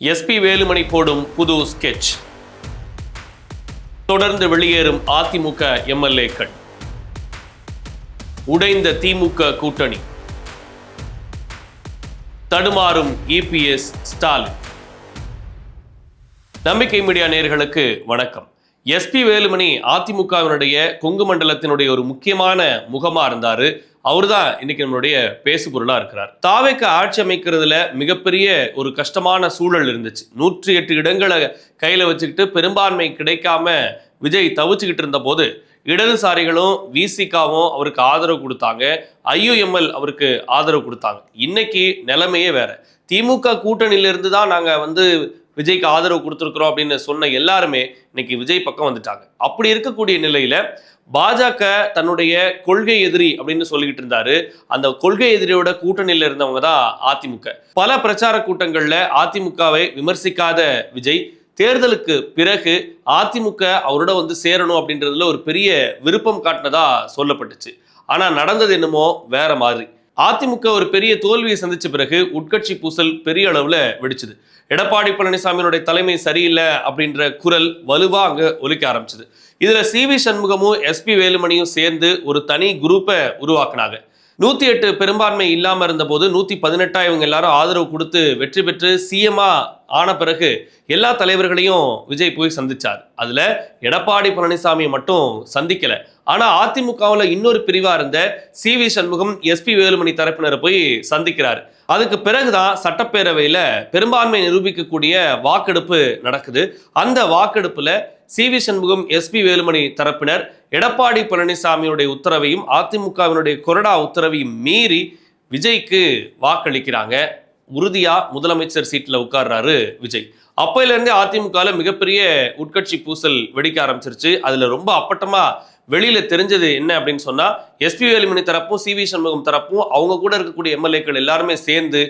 SP Velumani போடும் புது sketch. தொடர்ந்து வெளியேறும் அதிமுக எம்எல்ஏக்கள். உடைந்த திமுக கூட்டணி. தடுமாறும் இபிஎஸ் ஸ்டாலின். நம்பிக்கை மீடியா நேயர்களுக்கு வணக்கம். எஸ்பி வேலுமணி அதிமுகவினுடைய கொங்கு மண்டலத்தினுடைய ஒரு முக்கியமான முகமா இருந்தாரு. அவர் தான் இன்னைக்கு நம்மளுடைய பேசு பொருளா இருக்கிறார். தாவேக்க ஆட்சி அமைக்கிறதுல மிகப்பெரிய ஒரு கஷ்டமான சூழல் இருந்துச்சு. 108 இடங்களை கையில வச்சுக்கிட்டு பெரும்பான்மை கிடைக்காம விஜய் தவிச்சுக்கிட்டு இருந்த போது இடதுசாரிகளும் விசிகாவும் அவருக்கு ஆதரவு கொடுத்தாங்க. ஐயுஎம்எல் அவருக்கு ஆதரவு கொடுத்தாங்க. இன்னைக்கு நிலைமையே வேற. திமுக கூட்டணியிலிருந்து தான் நாங்க விஜய்க்கு ஆதரவு கொடுத்துருக்குறோம் அப்படின்னு சொன்ன எல்லாருமே இன்னைக்கு விஜய் பக்கம் வந்துட்டாங்க. அப்படி இருக்கக்கூடிய நிலையில பாஜக தன்னுடைய கொள்கை எதிரி அப்படின்னு சொல்லிக்கிட்டு இருந்தாரு. அந்த கொள்கை எதிரியோட கூட்டணியில இருந்தவங்க தான் அதிமுக. பல பிரச்சார கூட்டங்கள்ல அதிமுகவை விமர்சிக்காத விஜய் தேர்தலுக்கு பிறகு அதிமுக அவரோட சேரணும் அப்படின்றதுல ஒரு பெரிய விருப்பம் காட்டினதா சொல்லப்பட்டுச்சு. ஆனா நடந்தது என்னமோ வேற மாதிரி. அதிமுக ஒரு பெரிய தோல்வியை சந்திச்ச பிறகு உட்கட்சி பூசல் பெரிய அளவுல வெடிச்சது. எடப்பாடி பழனிசாமியினுடைய தலைமை சரியில்லை அப்படின்ற குரல் வலுவா அங்க ஒலிக்க ஆரம்பிச்சது. இதுல சிவி சண்முகமும் எஸ்பி வேலுமணியும் சேர்ந்து ஒரு தனி குரூப்பை உருவாக்குனாங்க. 108 பெரும்பான்மை இல்லாம இருந்த போது 118 இவங்க எல்லாரும் ஆதரவு கொடுத்து வெற்றி பெற்று சிஎம்ஆ ஆன பிறகு எல்லா தலைவர்களையும் விஜய் போய் சந்திச்சார். அதுல எடப்பாடி பழனிசாமி மட்டும் சந்திக்கல. ஆனா அதிமுகவில் இன்னொரு பிரிவா இருந்த சிவி சண்முகம் எஸ்பி வேலுமணி தரப்பினரை போய் சந்திக்கிறார். அதுக்கு பிறகுதான் சட்டப்பேரவையில பெரும்பான்மை நிரூபிக்கக்கூடிய வாக்கெடுப்பு நடக்குது. அந்த வாக்கெடுப்புல சிவி சண்முகம் எஸ்பி வேலுமணி தரப்பினர் எடப்பாடி பழனிசாமியுடைய உத்தரவையும் அதிமுகவினுடைய கொறடா உத்தரவையும் மீறி விஜய்க்கு வாக்களிக்கிறாங்க. உறுதியா முதலமைச்சர் சீட்ல உட்கார்றாரு விஜய். அப்பையில இருந்தே அதிமுகல மிகப்பெரிய உட்கட்சி பூசல் வெடிக்க ஆரம்பிச்சிருச்சு. அதுல ரொம்ப அப்பட்டமா வெளியில தெரிஞ்சது என்ன அப்படின்னு சொன்னா, எஸ்பி வேலுமணி தரப்பும் சிவி சண்முகம் தரப்பும் அவங்க கூட இருக்கக்கூடிய எம்எல்ஏக்கள் எல்லாருமே சேர்ந்து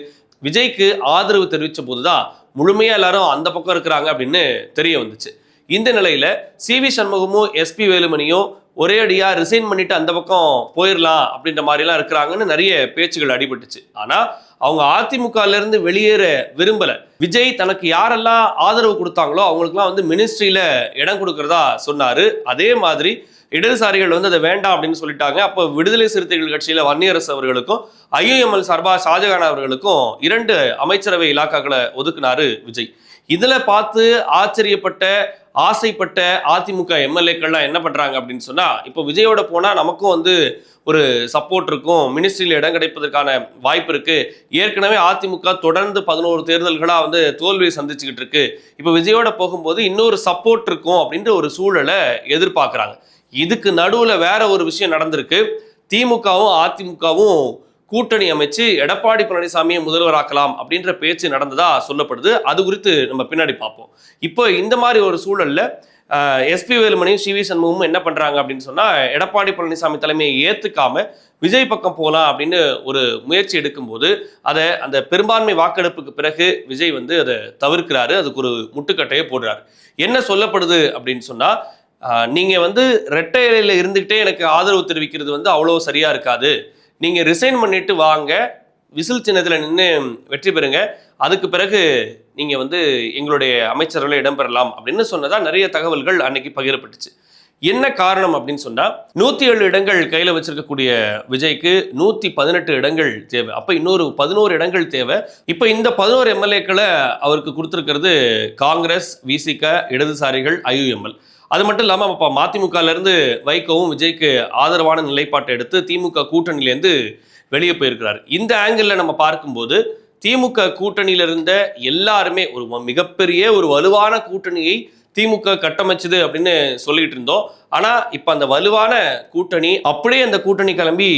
விஜய்க்கு ஆதரவு தெரிவிச்ச போதுதான் முழுமையா எல்லாரும் அந்த பக்கம் இருக்கிறாங்க அப்படின்னு தெரிய வந்துச்சு. இந்த நிலையில சிவி சண்முகமும் எஸ்பி வேலுமணியும் ஒரே அடியா ரிசைன் பண்ணிட்டு அந்த பக்கம் போயிடலாம் அப்படின்ற மாதிரி எல்லாம் இருக்கிறாங்கன்னு நிறைய பேச்சுகள் அடிபட்டுச்சு. ஆனா அவங்க அதிமுகல இருந்து வெளியேற விரும்பல. விஜய் தனக்கு யாரெல்லாம் ஆதரவு கொடுத்தாங்களோ அவங்களுக்குலாம் மினிஸ்ட்ரியில இடம் கொடுக்கறதா சொன்னாரு. அதே மாதிரி இடதுசாரிகள் அதை வேண்டாம் அப்படின்னு சொல்லிட்டாங்க. அப்போ விடுதலை சிறுத்தைகள் கட்சியில வன்னியரசு அவர்களுக்கும் ஐயுஎம்எல் சார்பா ஷாஜகான் அவர்களுக்கும் 2 அமைச்சரவை இலாக்காக்களை ஒதுக்குனாரு விஜய். இதுல பார்த்து ஆச்சரியப்பட்ட ஆசைப்பட்ட அதிமுக எம்எல்ஏக்கள்லாம் என்ன பண்றாங்க அப்படின்னு சொன்னா, இப்போ விஜயோட போனா நமக்கும் ஒரு சப்போர்ட் இருக்கும், மினிஸ்ட்ரியில இடம் கிடைப்பதற்கான வாய்ப்பு இருக்கு. ஏற்கனவே அதிமுக தொடர்ந்து 11 தேர்தல்களா தோல்வியை சந்திச்சுக்கிட்டு இருக்கு. இப்போ விஜயோட போகும்போது இன்னொரு சப்போர்ட் இருக்கும் அப்படின்ற ஒரு சூழலை எதிர்பார்க்கிறாங்க. இதுக்கு நடுவுல வேற ஒரு விஷயம் நடந்திருக்கு. திமுகவும் அதிமுகவும் கூட்டணி அமைச்சு எடப்பாடி பழனிசாமியை முதல்வராக்கலாம் அப்படின்ற பேச்சு நடந்ததா சொல்லப்படுது. அது குறித்து நம்ம பின்னாடி பார்ப்போம். இப்போ இந்த மாதிரி ஒரு சூழல்ல எஸ்பி வேலுமணியும் சிவி சண்முகமும் என்ன பண்றாங்க அப்படின்னு சொன்னா, எடப்பாடி பழனிசாமி தலைமையை ஏத்துக்காம விஜய் பக்கம் போகலாம் அப்படின்னு ஒரு முயற்சி எடுக்கும்போது அதை அந்த பெரும்பான்மை வாக்கெடுப்புக்கு பிறகு விஜய் அதை தவிர்க்கிறாரு. அதுக்கு ஒரு முட்டுக்கட்டையை போடுறாரு. என்ன சொல்லப்படுது அப்படின்னு சொன்னா, நீங்க ரெட்டை இலையில இருந்துகிட்டே எனக்கு ஆதரவு தெரிவிக்கிறது அவ்வளோ சரியா இருக்காது. நீங்க ரிசைன் பண்ணிட்டு வாங்க, விசில் சின்னத்துல நின்று வெற்றி பெறுங்க, அதுக்கு பிறகு நீங்க எங்களுடைய அமைச்சர்களை இடம்பெறலாம் அப்படின்னு சொன்னதா நிறைய தகவல்கள் அன்னைக்கு பகிரப்பட்டுச்சு. என்ன காரணம் அப்படின்னு சொன்னா, 107 இடங்கள் கையில வச்சிருக்கக்கூடிய விஜய்க்கு 118 இடங்கள் தேவை. அப்ப இன்னொரு 11 இடங்கள் தேவை. இப்ப இந்த 11 எம்எல்ஏக்களை அவருக்கு கொடுத்திருக்கிறது காங்கிரஸ், விசிக, இடதுசாரிகள், ஐயுஎம்எல். அது மட்டும் இல்லாம அப்ப மதிமுகல இருந்து வைகோவும் விஜய்க்கு ஆதரவான நிலைப்பாட்டை எடுத்து திமுக கூட்டணியிலேருந்து வெளியே போயிருக்கிறார். இந்த ஆங்கிள் நம்ம பார்க்கும்போது திமுக கூட்டணியில இருந்த எல்லாருமே ஒரு மிகப்பெரிய ஒரு வலுவான கூட்டணியை திமுக கட்டமைச்சது அப்படின்னு சொல்லிட்டு இருந்தோம். ஆனா இப்ப அந்த வலுவான கூட்டணி அப்படியே அந்த கூட்டணி கிளம்பி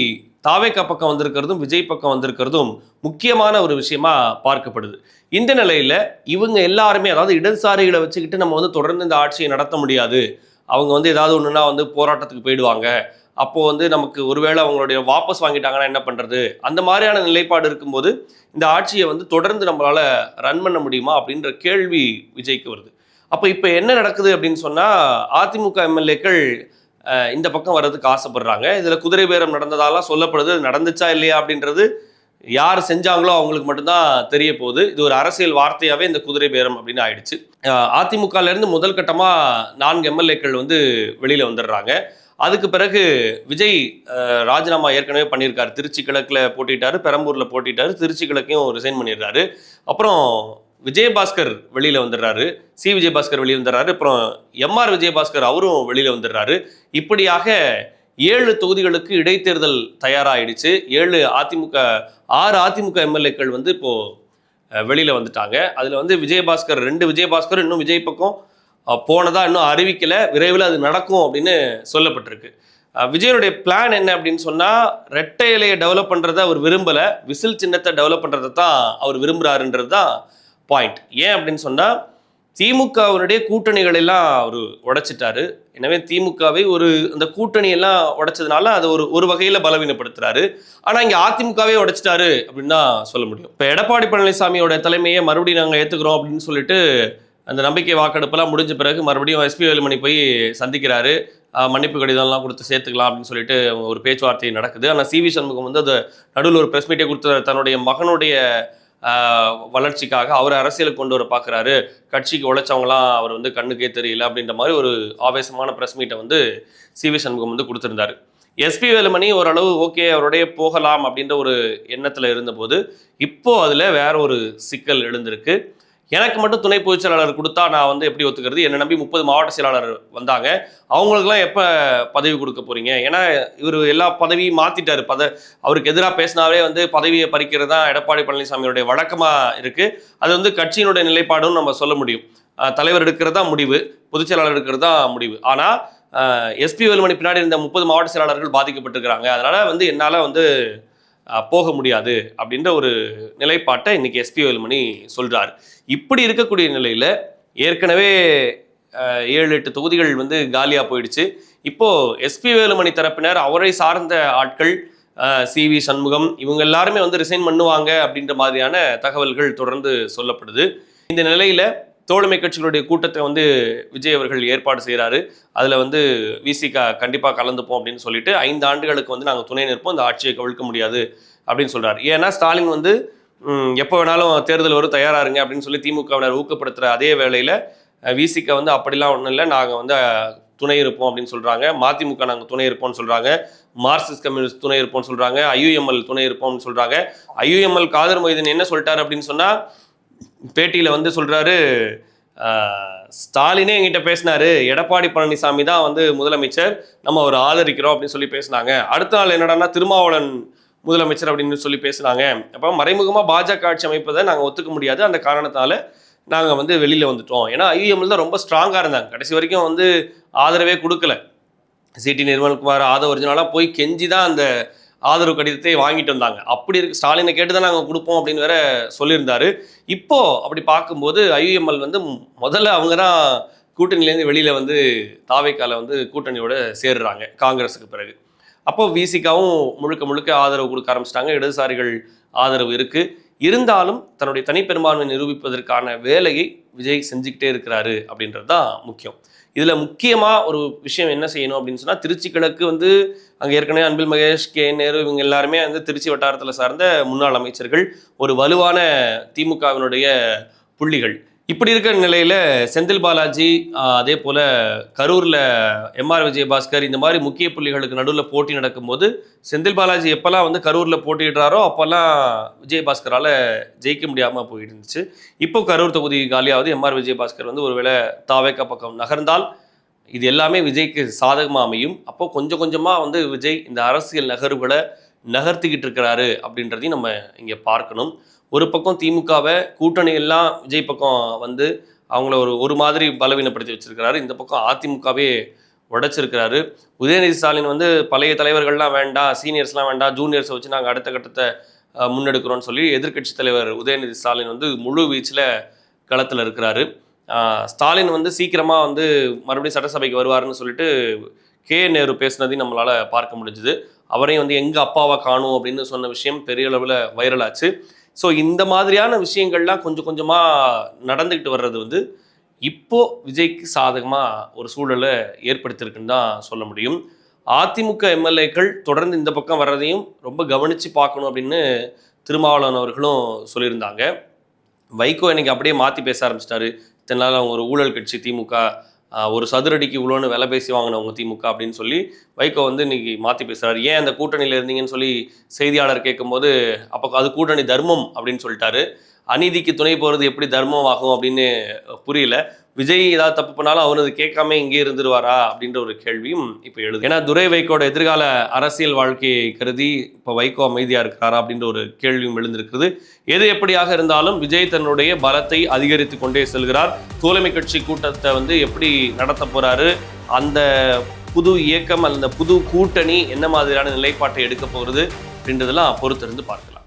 தாவேக்கா பக்கம் வந்திருக்கிறதும் விஜய் பக்கம் வந்திருக்கிறதும் முக்கியமான ஒரு விஷயமா பார்க்கப்படுது. இந்த நிலையில இவங்க எல்லாருமே, அதாவது இடதுசாரிகளை வச்சுக்கிட்டு நம்ம தொடர்ந்து இந்த ஆட்சியை நடத்த முடியாது, அவங்க ஏதாவது ஒண்ணுன்னா போராட்டத்துக்கு போயிடுவாங்க, அப்போ நமக்கு ஒருவேளை அவங்களுடைய வாபஸ் வாங்கிட்டாங்கன்னா என்ன பண்றது, அந்த மாதிரியான நிலைப்பாடு இருக்கும்போது இந்த ஆட்சியை தொடர்ந்து நம்மளால ரன் பண்ண முடியுமா அப்படின்ற கேள்வி விஜய்க்கு வருது. அப்ப இப்ப என்ன நடக்குது அப்படின்னு சொன்னா, அதிமுக எம்எல்ஏக்கள் இந்த பக்கம் வர்றதுக்கு ஆசைப்படுறாங்க. இதுல குதிரை பேரம் நடந்ததாலாம் சொல்லப்படுது. நடந்துச்சா இல்லையா அப்படின்றது யார் செஞ்சாங்களோ அவங்களுக்கு மட்டும்தான் தெரிய போகுது. இது ஒரு அரசியல் வார்த்தையாவே இந்த குதிரை பேரம் அப்படின்னு ஆயிடுச்சு. அதிமுகல இருந்து முதல் கட்டமா 4 எம்எல்ஏக்கள் வந்து வெளியில வந்துடுறாங்க. அதுக்கு பிறகு விஜய் ராஜினாமா ஏற்கனவே பண்ணியிருக்காரு. திருச்சி கிழக்குல போட்டிட்டாரு, பெரம்பூர்ல போட்டிட்டாரு, திருச்சி கிழக்கையும் ரிசைன் பண்ணிடுறாரு. அப்புறம் விஜயபாஸ்கர் வெளியில வந்துடுறாரு, விஜயபாஸ்கர் வெளியே வந்துடுறாரு. அப்புறம் விஜயபாஸ்கர் அவரும் வெளியில வந்துடுறாரு. இப்படியாக 7 தொகுதிகளுக்கு இடைத்தேர்தல் தயாராகிடுச்சு. 6 அதிமுக எம்எல்ஏக்கள் வந்து இப்போ வெளியில வந்துட்டாங்க. அதுல வந்து விஜயபாஸ்கர் 2 விஜயபாஸ்கர் இன்னும் விஜய் பக்கம் போனதா இன்னும் அறிவிக்கல. விரைவில் அது நடக்கும் அப்படின்னு சொல்லப்பட்டிருக்கு. விஜயனுடைய பிளான் என்ன அப்படின்னு சொன்னா, ரெட்டை இலையை டெவலப் பண்றதை அவர் விரும்பல, விசில் சின்னத்தை டெவலப் பண்றதை தான் அவர் விரும்புறாருன்றது தான் பாயிண்ட். ஏன் அப்படின்னு சொன்னா, திமுகவினுடைய கூட்டணிகள் எல்லாம் அவர் உடைச்சிட்டாரு. எனவே திமுகவை அந்த கூட்டணி எல்லாம் உடைச்சதுனால அது ஒரு வகையில பலவீனப்படுத்துறாரு. ஆனா இங்க அதிமுகவே உடைச்சிட்டாரு அப்படின்னு தான் சொல்ல முடியும். இப்ப எடப்பாடி பழனிசாமியோட தலைமையை மறுபடியும் நாங்க ஏத்துக்கிறோம் அப்படின்னு சொல்லிட்டு அந்த நம்பிக்கை வாக்கெடுப்பெல்லாம் முடிஞ்ச பிறகு மறுபடியும் எஸ்பி வேலுமணி போய் சந்திக்கிறாரு. மன்னிப்பு கடிதம்லாம் கொடுத்து சேர்த்துக்கலாம் அப்படின்னு சொல்லிட்டு ஒரு பேச்சுவார்த்தை நடக்குது. ஆனால் சிவி சண்முகம் வந்து அது நடுவில் ஒரு ப்ரெஸ் மீட்டை கொடுத்து தன்னுடைய மகனுடைய வளர்ச்சிக்காக அவர் அரசியலுக்கு கொண்டு வர பார்க்குறாரு, கட்சிக்கு உழைச்சவங்களாம் அவர் வந்து கண்ணுக்கே தெரியல அப்படின்ற மாதிரி ஒரு ஆவேசமான ப்ரெஸ் மீட்டை வந்து சிவி சண்முகம் வந்து கொடுத்துருந்தாரு. எஸ்பி வேலுமணி ஓரளவு ஓகே அவருடைய போகலாம் அப்படின்ற ஒரு எண்ணத்தில் இருந்தபோது இப்போ அதில் வேற ஒரு சிக்கல் எழுந்திருக்கு. எனக்கு மட்டும் துணை பொதுச் செயலாளர் கொடுத்தா நான் வந்து எப்படி ஒத்துக்கிறது? என்னை நம்பி 30 மாவட்ட செயலாளர் வந்தாங்க, அவங்களுக்குலாம் எப்போ பதவி கொடுக்க போறீங்க? ஏன்னா இவர் எல்லா பதவியும் மாத்திட்டாரு. அவருக்கு எதிராக பேசினாவே வந்து பதவியை பறிக்கிறது தான் எடப்பாடி பழனிசாமியுடைய வழக்கமா இருக்கு. அது வந்து கட்சியினுடைய நிலைப்பாடுன்னு நம்ம சொல்ல முடியும். தலைவர் எடுக்கிறது தான் முடிவு, பொதுச் செயலாளர் எடுக்கிறது தான் முடிவு. ஆனால் எஸ்பி வேலுமணி பின்னாடி இருந்த 30 மாவட்ட செயலாளர்கள் பாதிக்கப்பட்டிருக்கிறாங்க. அதனால வந்து என்னால் வந்து போக முடியாது அப்படின்ற ஒரு நிலைப்பாட்டை இன்னைக்கு எஸ்பி வேலுமணி சொல்றாரு. இப்படி இருக்கக்கூடிய நிலையில ஏற்கனவே 7-8 தொகுதிகள் வந்து காலியா போயிடுச்சு. இப்போ எஸ்பி வேலுமணி தரப்பினர் அவரை சார்ந்த ஆட்கள் சிவி சண்முகம் இவங்க எல்லாருமே வந்து ரிசைன் பண்ணுவாங்க அப்படின்ற மாதிரியான தகவல்கள் தொடர்ந்து சொல்லப்படுது. இந்த நிலையில தோழமை கட்சிகளுடைய கூட்டத்தை வந்து விஜய் அவர்கள் ஏற்பாடு செய்கிறாரு. அதில் வந்து விசிக கண்டிப்பாக கலந்துப்போம் அப்படின்னு சொல்லிட்டு 5 ஆண்டுகளுக்கு வந்து நாங்கள் துணை நிற்போம், இந்த ஆட்சியை கவிழ்க்க முடியாது அப்படின்னு சொல்கிறார். ஏன்னா ஸ்டாலின் வந்து எப்போ வேணாலும் தேர்தல் வரும் தயாராக இருங்க அப்படின்னு சொல்லி திமுகவினர் ஊக்கப்படுத்துகிற அதே வேளையில் விசிக வந்து அப்படிலாம் ஒன்றும் இல்லை, நாங்கள் வந்து துணை இருப்போம் அப்படின்னு சொல்கிறாங்க. மதிமுக நாங்கள் துணை இருப்போம்னு சொல்கிறாங்க, மார்க்சிஸ்ட் கம்யூனிஸ்ட் துணை இருப்போம்னு சொல்கிறாங்க, ஐயுஎம்எல் துணை இருப்போம்னு சொல்கிறாங்க. ஐயுஎம்எல் காதர் மொய்தீன் என்ன சொல்லிட்டார் அப்படின்னு சொன்னால், பேட்டியில் வந்து சொல்கிறாரு, ஸ்டாலினே என்கிட்ட பேசினாரு, எடப்பாடி பழனிசாமி தான் வந்து முதலமைச்சர், நம்ம அவர் ஆதரிக்கிறோம் அப்படின்னு சொல்லி பேசினாங்க. அடுத்த நாள் என்னடான்னா திருமாவளவன் முதலமைச்சர் அப்படின்னு சொல்லி பேசுனாங்க. அப்போ மறைமுகமாக பாஜக ஆட்சி அமைப்பதை நாங்கள் ஒத்துக்க முடியாது, அந்த காரணத்தால் நாங்கள் வந்து வெளியில் வந்துட்டோம். ஏன்னா ஐயுஎம்எல் தான் ரொம்ப ஸ்ட்ராங்காக இருந்தாங்க, கடைசி வரைக்கும் வந்து ஆதரவே கொடுக்கல. சிடி நிர்மல்குமார் ஆதரவு ஒரிஜினலாக போய் கெஞ்சி தான் அந்த ஆதரவு கடிதத்தை வாங்கிட்டு வந்தாங்க. அப்படி இருக்கு, ஸ்டாலினை கேட்டு தான் நாங்கள் கொடுப்போம் அப்படின்னு வேற சொல்லியிருந்தாரு. இப்போ அப்படி பார்க்கும்போது ஐயுஎம்எல் வந்து முதல்ல அவங்க தான் கூட்டணியிலேருந்து வெளியில் வந்து தாவேக்கால வந்து கூட்டணியோட சேர்றாங்க காங்கிரஸுக்கு பிறகு. அப்போ விசிகாவும் முழுக்க முழுக்க ஆதரவு கொடுக்க ஆரம்பிச்சிட்டாங்க, இடதுசாரிகள் ஆதரவு இருக்கு. இருந்தாலும் தன்னுடைய தனிப்பெரும்பான்மை நிரூபிப்பதற்கான வேலையை விஜய் செஞ்சுக்கிட்டே இருக்கிறாரு அப்படின்றது தான் முக்கியம். இதில் முக்கியமாக ஒரு விஷயம் என்ன செய்யணும் அப்படின்னு சொன்னால், திருச்சி கிழக்கு வந்து அங்கே ஏற்கனவே அன்பில் மகேஷ், கே நேரு இவங்க எல்லாருமே வந்து திருச்சி வட்டாரத்தில் சார்ந்த முன்னாள் அமைச்சர்கள், ஒரு வலுவான திமுகவினுடைய புள்ளிகள். இப்படி இருக்கிற நிலையில் செந்தில் பாலாஜி, அதே போல் கரூரில் விஜயபாஸ்கர், இந்த மாதிரி முக்கிய புள்ளிகளுக்கு நடுவில் போட்டி நடக்கும்போது செந்தில் பாலாஜி எப்போல்லாம் வந்து கரூரில் போட்டிடுறாரோ அப்போல்லாம் விஜயபாஸ்கரால் ஜெயிக்க முடியாமல் போயிருந்துச்சு. இப்போ கரூர் தொகுதி காலியாவது விஜயபாஸ்கர் வந்து ஒருவேளை தாவேக்கா பக்கம் நகர்ந்தால் இது எல்லாமே விஜய்க்கு சாதகமாக அமையும். அப்போ கொஞ்சம் கொஞ்சமாக வந்து விஜய் இந்த அரசியல் நகர்வுகளை நகர்த்திக்கிட்டு இருக்கிறாரு அப்படின்றதையும் நம்ம இங்கே பார்க்கணும். ஒரு பக்கம் திமுகவை கூட்டணி எல்லாம் விஜய் பக்கம் வந்து அவங்கள ஒரு மாதிரி பலவீனப்படுத்தி வச்சிருக்கிறாரு, இந்த பக்கம் அதிமுகவே உடைச்சிருக்கிறாரு. உதயநிதி ஸ்டாலின் வந்து பழைய தலைவர்கள்லாம் வேண்டாம், சீனியர்ஸ்லாம் வேண்டாம், ஜூனியர்ஸை வச்சு நாங்கள் அடுத்த கட்டத்தை முன்னெடுக்கிறோன்னு சொல்லி எதிர்கட்சி தலைவர் உதயநிதி ஸ்டாலின் வந்து முழு வீச்சில் களத்தில் இருக்கிறாரு. ஸ்டாலின் வந்து சீக்கிரமாக வந்து மறுபடியும் சட்டசபைக்கு வருவாருன்னு சொல்லிட்டு கே நேரு பேசினதையும் நம்மளால் பார்க்க முடிஞ்சுது. அவரையும் வந்து எங்கள் அப்பாவை காணும் அப்படின்னு சொன்ன விஷயம் பெரிய அளவில் வைரலாச்சு. ஸோ இந்த மாதிரியான விஷயங்கள்லாம் கொஞ்சம் கொஞ்சமாக நடந்துக்கிட்டு வர்றது வந்து இப்போ விஜய்க்கு சாதகமாக ஒரு சூழலை ஏற்படுத்தியிருக்குன்னு தான் சொல்ல முடியும். அதிமுக எம்எல்ஏக்கள் தொடர்ந்து இந்த பக்கம் வர்றதையும் ரொம்ப கவனித்து பார்க்கணும் அப்படின்னு திருமாவளவன் அவர்களும் சொல்லியிருந்தாங்க. வைகோ இன்னைக்கு அப்படியே மாற்றி பேச ஆரம்பிச்சிட்டாரு. இத்தனை நாள் அவங்க ஒரு ஊழல் கட்சி திமுக, ஒரு சதுரடிக்கு இவ்வளோன்னு விலை பேசி வாங்கினவங்க திமுக அப்படின்னு சொல்லி வைகோ வந்து இன்னைக்கு மாற்றி பேசுகிறாரு. ஏன் அந்த கூட்டணியில் இருந்தீங்கன்னு சொல்லி செய்தியாளர் கேட்கும்போது அப்போ அது கூட்டணி தர்மம் அப்படின்னு சொல்லிட்டாரு. அநீதிக்கு துணை போகிறது எப்படி தர்மம் ஆகும் அப்படின்னு புரியல. விஜய் ஏதாவது தப்பு பண்ணாலும் அவர் அது கேட்காம இங்கே இருந்துருவாரா அப்படின்ற ஒரு கேள்வியும் இப்போ எழுது. ஏன்னா துரை வைகோட எதிர்கால அரசியல் வாழ்க்கையை கருதி இப்போ வைகோ அமைதியாக இருக்கிறாரா அப்படின்ற ஒரு கேள்வியும் எழுந்திருக்கிறது. எது எப்படியாக இருந்தாலும் விஜய் தன்னுடைய பலத்தை அதிகரித்து கொண்டே செல்கிறார். தோழமை கட்சி கூட்டத்தை வந்து எப்படி நடத்த போறாரு, அந்த புது இயக்கம், அந்த புது கூட்டணி என்ன மாதிரியான நிலைப்பாட்டை எடுக்க போகிறது அப்படின்றதெல்லாம் பொறுத்திருந்து பார்க்கலாம்.